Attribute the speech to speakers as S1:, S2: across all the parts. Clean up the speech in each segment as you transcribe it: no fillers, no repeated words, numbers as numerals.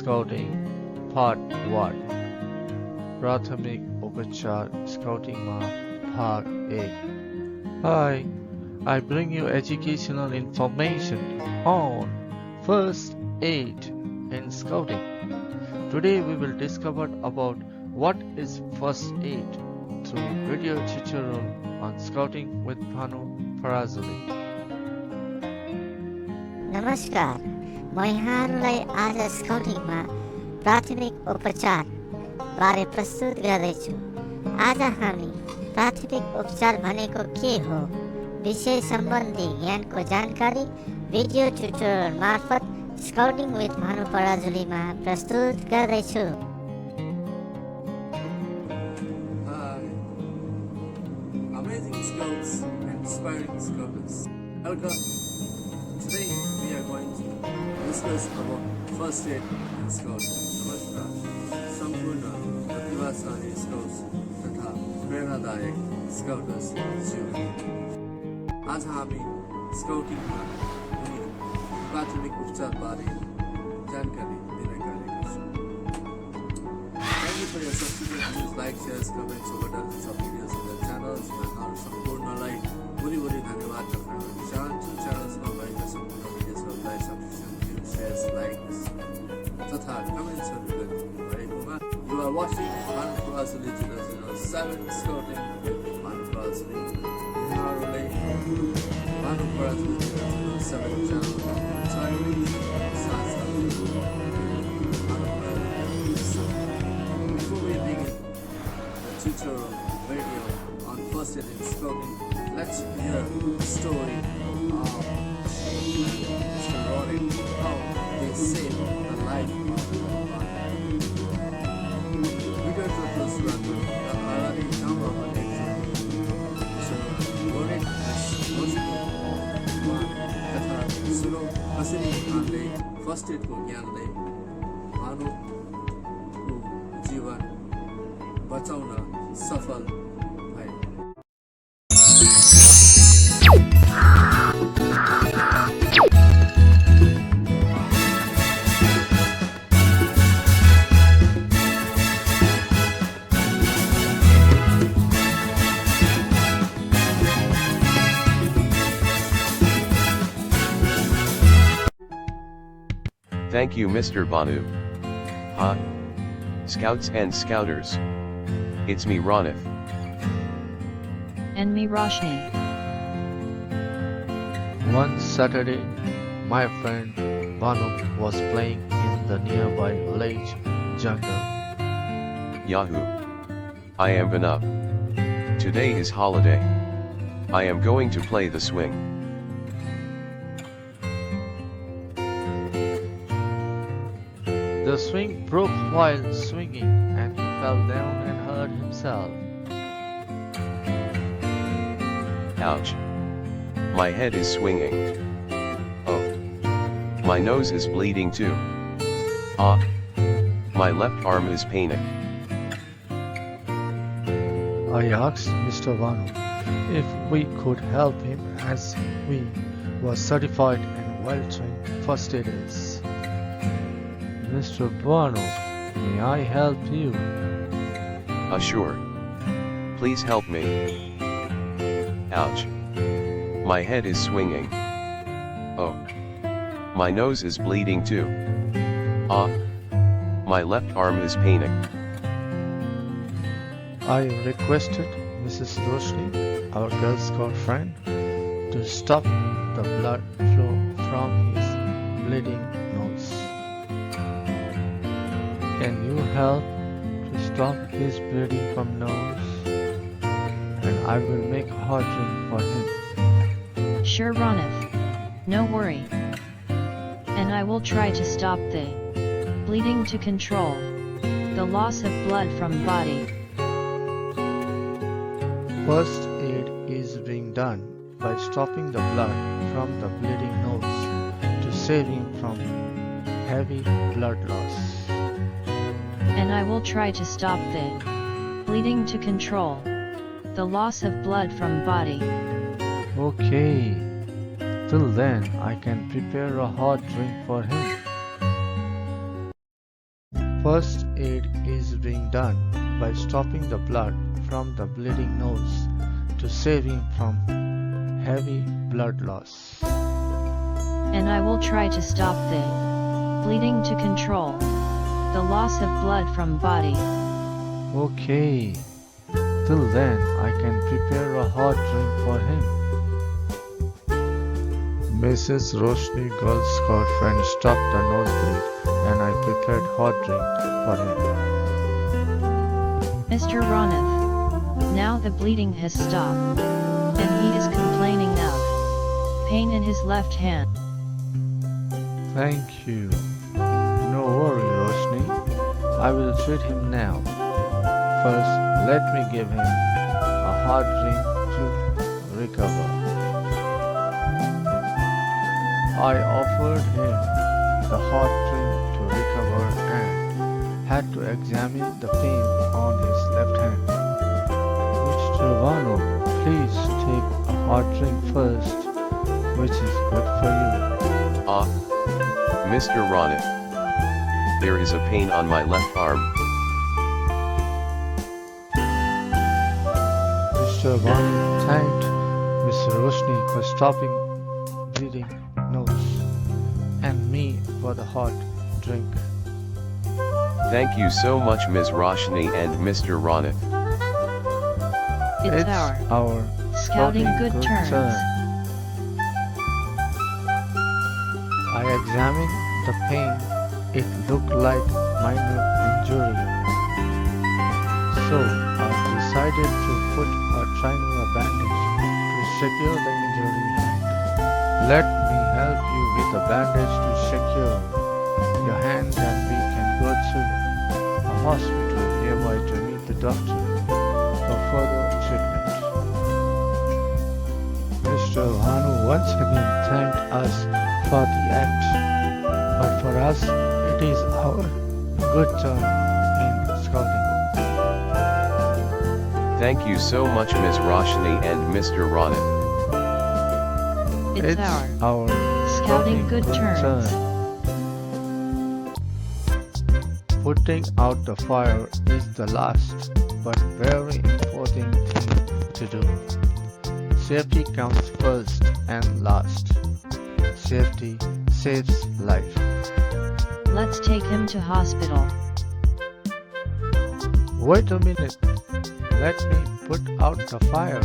S1: Scouting Part 1 प्राथमिक उपचार scouting માં भाग 1 Hi, I bring you educational information on first aid in scouting. Today we will discover about what is first aid through video tutorial on scouting with Bhanu Parajuli.
S2: नमस्कार, म यहाँहरूलाई आज स्काउटिङमा प्राथमिक उपचार बारे प्रस्तुत गर्दैछु। आज हामी प्राथमिक उपचार भनेको के हो विषय सम्बन्धी ज्ञानको जानकारी भिडियो ट्युटोरियल मार्फत स्काउटिङ विथ भानु पराजुलीमा प्रस्तुत गर्दैछु।
S3: Amazing scouts and inspiring scouters. Welcome. Today we are going to discuss about first aid in scouting. नमस्कार, सम्पूर्ण प्रतिभाशाली स्काउट्स तथा प्रेरणादायक स्काउटर्स आज हामी स्काउटिङमा हुने प्राथमिक उपचारबारे जानकारी दिन गएका छौँ। Thank you for your subscription. Please like, share, comment over dozens of videos in the channels. and सम्पूर्णलाई भुरी धन्यवाद गर्न चाहन्छु। च्यानल्समा भएका सम्पूर्ण भिडियोजहरूलाई सब्सक्रिप्सन, भ्युज, शेयर्स, लाइक्स तथा कमेन्ट्सहरू गर्नुभएकोमा। You are watching Bhanu Parajuli007 Scouting with Bhanu Parajuli. यहाँहरूलाई Bhanu Parajuli007 च्यानलमा Before we begin the tutorial video on first aid in scouting, let's hear the story of Mr. Ronith, how they saved the life of one. Video tutorials run the already number of Mr. Ronith has Roshni तथा सुनो कसरी उहाँले first एडको ज्ञानले भानुको जीवन बचाउन सफल भए।
S4: Thank you, Mr. Bhanu. Hi, Scouts and Scouters. It's me, Ronith.
S5: And me, Roshni.
S1: One Saturday, my friend Vanup was playing in the nearby village jungle.
S4: Yahoo! I am Vanup. Today is holiday. I am going to play the swing.
S1: The swing broke while swinging and he fell down and hurt himself.
S4: Ouch! My head is swinging. Oh! My nose is bleeding too. Ah! My left arm is paining.
S1: I asked Mr. Vanup if we could help him as we were certified and well-trained first aiders. Mr. Vanup, may I help you?
S4: Sure. Please help me. Ouch! My head is swinging. Oh! My nose is bleeding too. Ah! My left arm is paining.
S1: I requested Mrs. Roshni, our Girl Scout friend, to stop the blood flow from his bleeding nose. Can you help to stop his bleeding from nose? And I will make a hot drink for him.
S5: Sure, Ronith. No worry. And I will try to stop the bleeding to control the loss of blood from body.
S1: First aid is being done by stopping the blood from the bleeding nose to save him from heavy blood loss.
S5: And I will try to stop the bleeding to control the loss of blood from body.
S1: Okay. Till then, I can prepare a hot drink for him. First aid is being done by stopping the blood from the bleeding nose to save him from heavy blood loss.
S5: And I will try to stop the bleeding to control the loss of blood from body.
S1: Okay. Till then, I can prepare a hot drink for him. Mrs. Roshni Girl Scout friend stopped the nosebleed and I prepared hot drink for him.
S5: Mr. Ronith. Now the bleeding has stopped, and he is complaining of pain in his left hand.
S1: Thank you. No worry, Roshni. I will treat him now. First, let me give him a hot drink to recover. I offered him the hot drink to recover and had to examine the pain on his left hand. Mr. Vanup, please take a hot drink first, which is good for you.
S4: Mr. Ronith. There is a pain on my left arm.
S1: Mr. Vanup thanked Miss Roshni for stopping bleeding nose and me for the hot drink.
S4: Thank you so much Ms. Roshni and Mr. Ronith.
S5: It's our scouting good turns.
S1: I examined the pain. It looked like minor injury. So I decided to put a triangular bandage to secure the injury hand. Let me help you with the bandage to secure your hand and we can go to a hospital nearby to meet the doctor for further treatment. Mr. Bhanu once again thanked us for the act, but for us it is our good turn in scouting.
S4: Thank you so much Ms. Roshni and Mr. Ronith.
S5: It's our scouting good turns.
S1: Putting out the fire is the last but very important thing to do. Safety comes first and last. Safety saves life.
S5: Let's take him to hospital.
S1: Wait a minute. Let me put out the fire.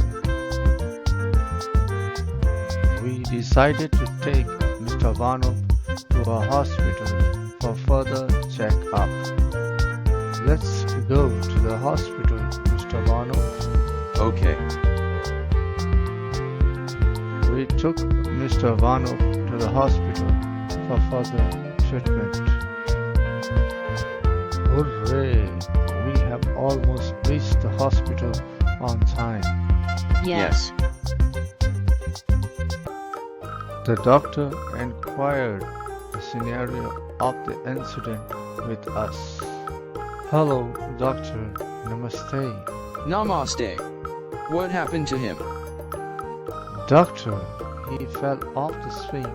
S1: We decided to take Mr. Vanup to a hospital for further check-up. Let's go to the hospital, Mr. Vanup.
S4: Okay.
S1: We took Mr. Vanup to the hospital for further treatment. Hooray! We have almost reached the hospital on time.
S5: Yes.
S1: The doctor inquired the scenario of the incident with us. Hello, doctor. Namaste.
S6: Namaste. What happened to him?
S1: Doctor, he fell off the swing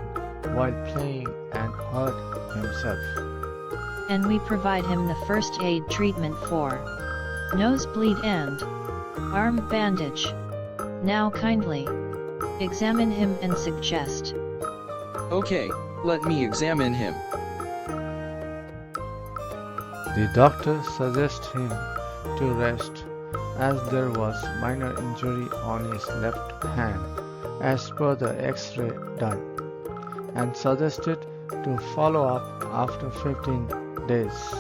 S1: while playing and hurt himself.
S5: And we provide him the first aid treatment for nosebleed and arm bandage. Now kindly examine him and suggest.
S6: Okay, let me examine him.
S1: The doctor suggested him to rest as there was minor injury on his left hand as per the x-ray done, and suggested to follow up after 15 days.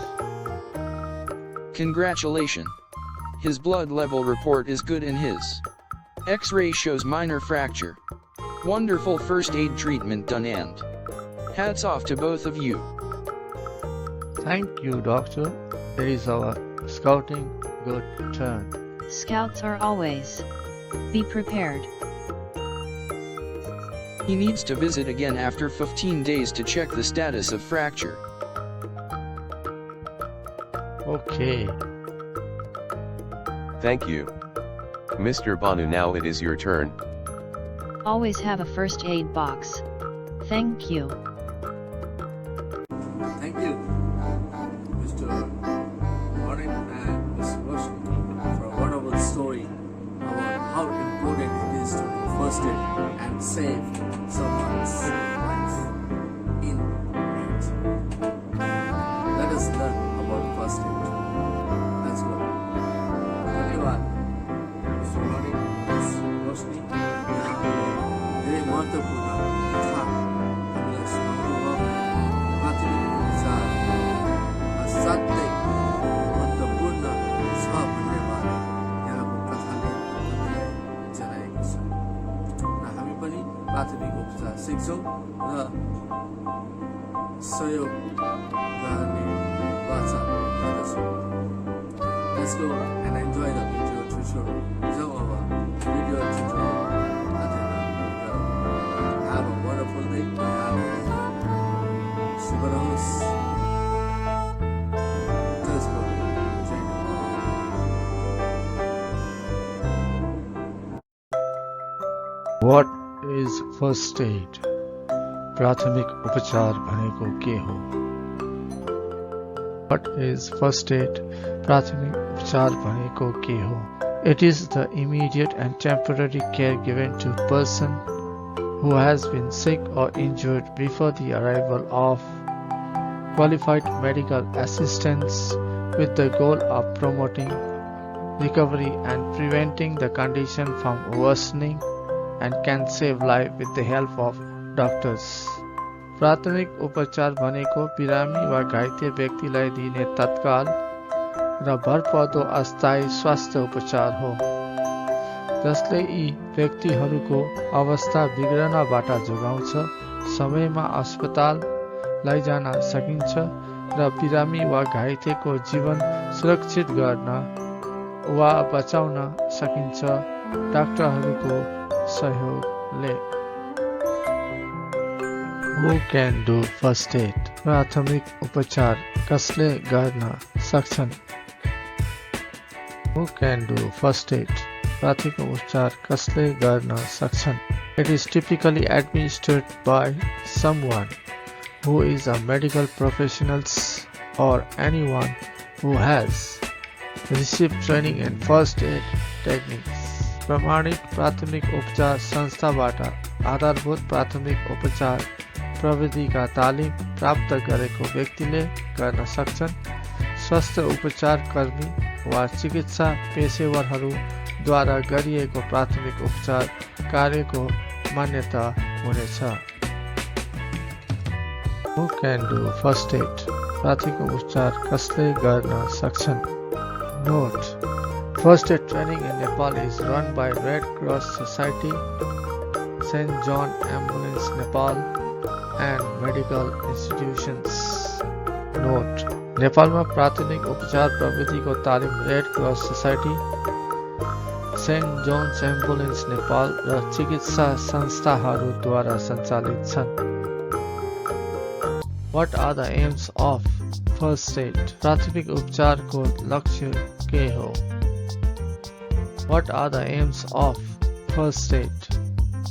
S6: Congratulations. His blood level report is good and his X-ray shows minor fracture. Wonderful first aid treatment done and hats off to both of you.
S1: Thank you, doctor. It is our scouting good turn.
S5: Scouts are always be prepared.
S6: He needs to visit again after 15 days to check the status of fracture.
S1: Okay.
S4: Thank you. Mr. Bhanu, now it is your turn.
S5: Always have a first aid box. Thank you.
S3: Thank you, Mr. Let's learn about first aid. Let's go. धन्यवाद mister Ronit, miss रोशनी। यहाँले धेरै महत्त्वपूर्ण तथा हामीलाई सुनाउनुभयो। प्राथमिक उपचार असाध्यै महत्त्वपूर्ण छ भन्ने बारे यहाँको कथाले हामीलाई जनाएको छ र हामी पनि प्राथमिक उपचार सिक्छौँ र सहयोग गर्ने वाचा गर्दछौँ। Let's go and enjoy the video tutorial. जाउँ अब भिडियो ट्युटोरियल अध्ययन गरौँ। Have a wonderful day. शुभ रहोस्। Let's go. जय Nepal.
S1: What is first aid? प्राथमिक उपचार भनेको के हो? What is first aid? प्राथमिक उपचार भनेको के हो? It is the immediate and temporary care given to a person who has been sick or injured before the arrival of qualified medical assistance with the goal of promoting recovery and preventing the condition from worsening and can save life with the help of doctors. प्राथमिक उपचार भनेको बिरामी वा घाइते व्यक्तिलाई दिइने तत्काल र भरपर्दो अस्थायी स्वास्थ्य उपचार हो, जसले यी व्यक्तिहरूको अवस्था बिग्रनबाट जोगाउँछ, समयमा अस्पताल लैजान सकिन्छ र बिरामी वा घाइतेको जीवन सुरक्षित गर्न वा बचाउन सकिन्छ डाक्टरहरूको सहयोगले। Who can do first aid? प्राथमिक उपचार कसले गर्न सक्छन्? Who can do first aid? प्राथमिक उपचार कसले गर्न सक्छन्? It is typically administered by someone who is a medical professional or anyone who has received training in first aid techniques. प्रमाणित प्राथमिक उपचार संस्थाबाट आधारभूत प्राथमिक उपचार प्रविधिका तालिम प्राप्त गरेको व्यक्तिले गर्न सक्छन्। स्वास्थ्य उपचार कर्मी वा चिकित्सा पेशेवरहरूद्वारा गरिएको प्राथमिक उपचार कार्यको मान्यता हुनेछ। Who can do first aid? प्राथमिक उपचार कसले गर्न सक्छन्? Note: First aid training in Nepal is run by Red Cross Society, St. John Ambulance Nepal, and medical institutions. Note: नेपालमा प्राथमिक उपचार प्रविधिको तालिम red cross society, saint John's ambulance Nepal र चिकित्सा संस्थाहरूद्वारा सञ्चालित छन्। What are the aims of first aid? प्राथमिक उपचारको लक्ष्य के हो? What are the aims of first aid?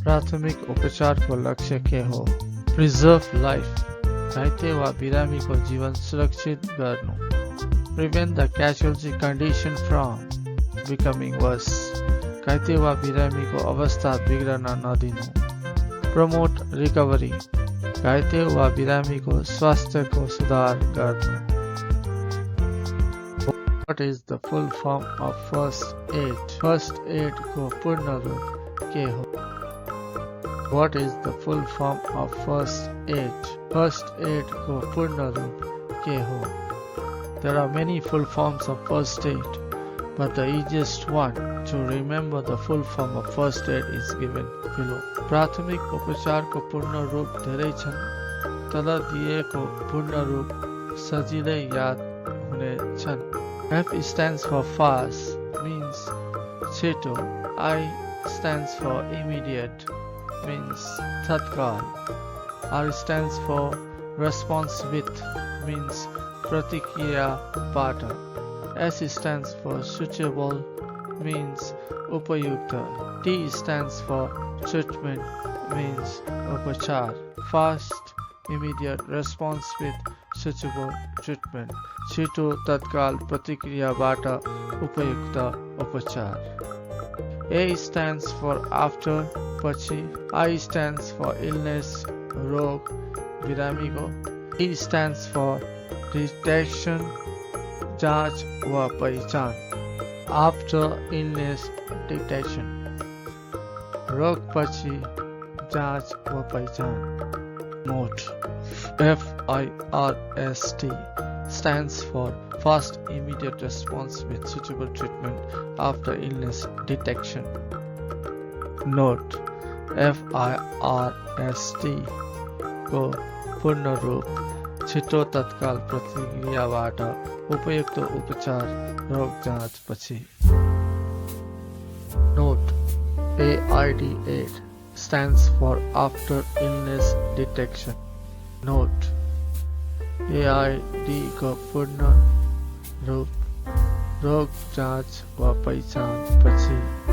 S1: प्राथमिक उपचारको लक्ष्य के हो? Preserve life. घाइते वा बिरामीको जीवन सुरक्षित गर्नु। Prevent the casualty condition from becoming worse. घाइते वा बिरामीको अवस्था बिग्रन नदिनु। Promote recovery. घाइते वा बिरामीको स्वास्थ्यको सुधार गर्नु। What is the full form of first aid? First aid को पूर्ण रूप के हो? What is the full form of first aid? First aid को पूर्ण रूप के हो? There are many full forms of first aid, but the easiest one to remember the full form of first aid is given below. प्राथमिक उपचारको पूर्ण रूप धेरै छन्, तल दिएको पूर्ण रूप सजिलै याद हुने छन्। F stands for fast, means छिटो. I stands for immediate, means tatkal. R stands for response with, means pratikriya bata. S stands for suitable, means upayukta. T stands for treatment, means upachar. Fast, immediate response with suitable treatment. छिटो तत्काल प्रतिक्रियाबाट उपयुक्त उपचार. A stands for after, पछि. I stands for illness, रोग, बिरामीको. E stands for detection जांच व पहचान आफ्टर इलनेस डिटेक्शन रोग पछि जांच व पहचान note FIRST stands for Fast Immediate Response with Suitable Treatment After Illness Detection. Note FIRST को पूर्ण रूप छिटो तत्काल प्रतिक्रियाबाट उपयुक्त उपचार रोग जाँच पछि Note AID8 stands for After Illness Detection. Note AID को पूर्ण रूप रोग जाँच व पहचान पछि